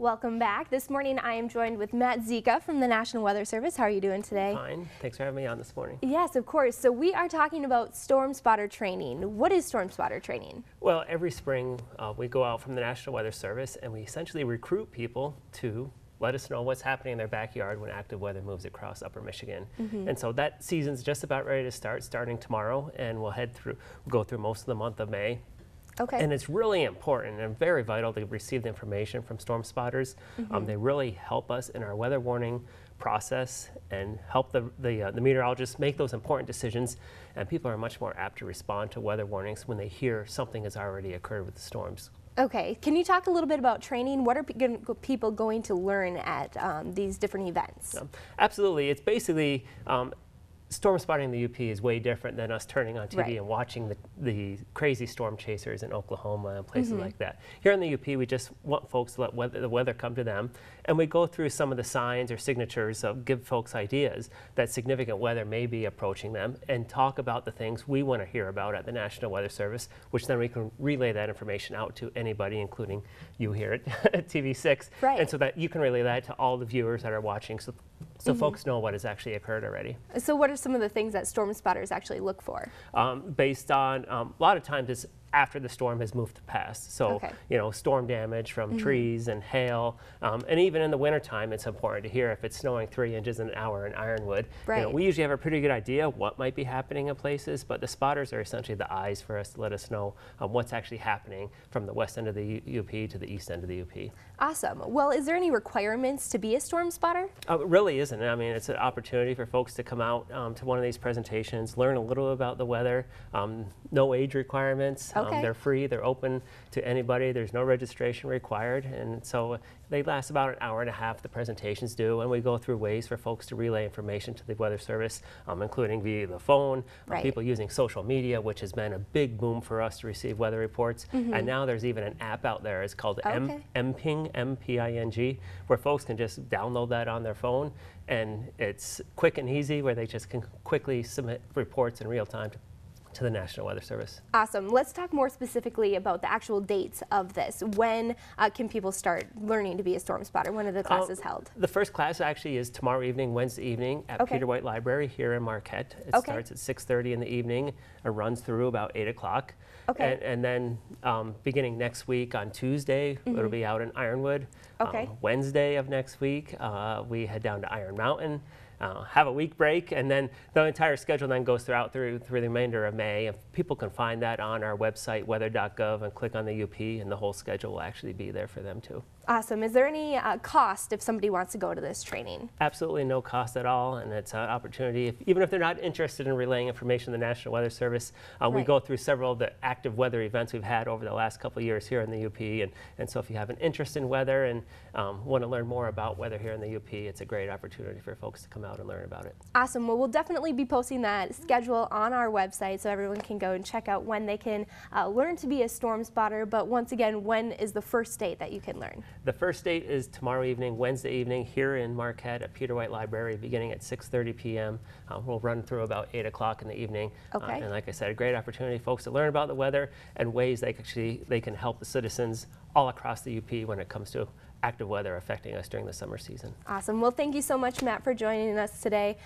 Welcome back. This morning I am joined with Matt Zika from the National Weather Service. How are you doing today? Fine. Thanks for having me on this morning. Yes, of course. So we are talking about storm spotter training. What is storm spotter training? Well, every spring we go out from the National Weather Service and we essentially recruit people to let us know what's happening in their backyard when active weather moves across upper Michigan. And so that season's just about ready to start, starting tomorrow, and we'll go through most of the month of May. Okay. And it's really important and very vital to receive the information from storm spotters. They really help us in our weather warning process and help the meteorologists make those important decisions. And people are much more apt to respond to weather warnings when they hear something has already occurred with the storms. Okay. Can you talk a little bit about training? What are people going to learn at these different events? Absolutely. It's basically storm spotting in the UP is way different than us turning on TV and watching the crazy storm chasers in Oklahoma and places like that. Here in the UP, we just want folks to let the weather come to them, and we go through some of the signs or signatures of give folks ideas that significant weather may be approaching them, and talk about the things we want to hear about at the National Weather Service, which then we can relay that information out to anybody, including you here at TV6, and so that you can relay that to all the viewers that are watching, so folks know what has actually occurred already. So what are some of the things that storm spotters actually look for? Based on, a lot of times it's after the storm has moved past. So, you know, storm damage from trees and hail. And even in the wintertime, it's important to hear if it's snowing 3 inches an hour in Ironwood. You know, we usually have a pretty good idea what might be happening in places, but the spotters are essentially the eyes for us to let us know what's actually happening from the west end of the UP to the east end of the UP. Awesome. Well, is there any requirements to be a storm spotter? It really isn't. I mean, it's an opportunity for folks to come out to one of these presentations, learn a little about the weather, no age requirements. They're free, they're open to anybody, there's no registration required, and so they last about an hour and a half, the presentations do, and we go through ways for folks to relay information to the Weather Service, including via the phone, people using social media, which has been a big boom for us to receive weather reports, and now there's even an app out there, it's called MPing, M-P-I-N-G, where folks can just download that on their phone, and it's quick and easy, where they just can quickly submit reports in real time to the National Weather Service. Awesome. Let's talk more specifically about the actual dates of this. When can people start learning to be a storm spotter? When are the classes held? The first class actually is tomorrow evening, Wednesday evening at Peter White Library here in Marquette. It starts at 6:30 in the evening and runs through about 8 o'clock. And then beginning next week on Tuesday, it'll be out in Ironwood. Wednesday of next week, we head down to Iron Mountain. Have a week break, and then the entire schedule then goes through the remainder of May. And people can find that on our website, weather.gov, and click on the UP, and the whole schedule will actually be there for them too. Awesome. Is there any cost if somebody wants to go to this training? Absolutely no cost at all, and it's an opportunity. Even if they're not interested in relaying information to the National Weather Service, we go through several of the active weather events we've had over the last couple of years here in the UP, and so if you have an interest in weather and want to learn more about weather here in the UP, it's a great opportunity for folks to come out and learn about it. Awesome. Well, we'll definitely be posting that schedule on our website so everyone can go and check out when they can learn to be a storm spotter. But once again, when is the first date that you can learn? The first date is tomorrow evening, Wednesday evening, here in Marquette at Peter White Library, beginning at 6:30 p.m. We'll run through about 8 o'clock in the evening. And like I said, a great opportunity for folks to learn about the weather and ways they can help the citizens all across the UP when it comes to active weather affecting us during the summer season. Awesome. Well, thank you so much, Matt, for joining us today.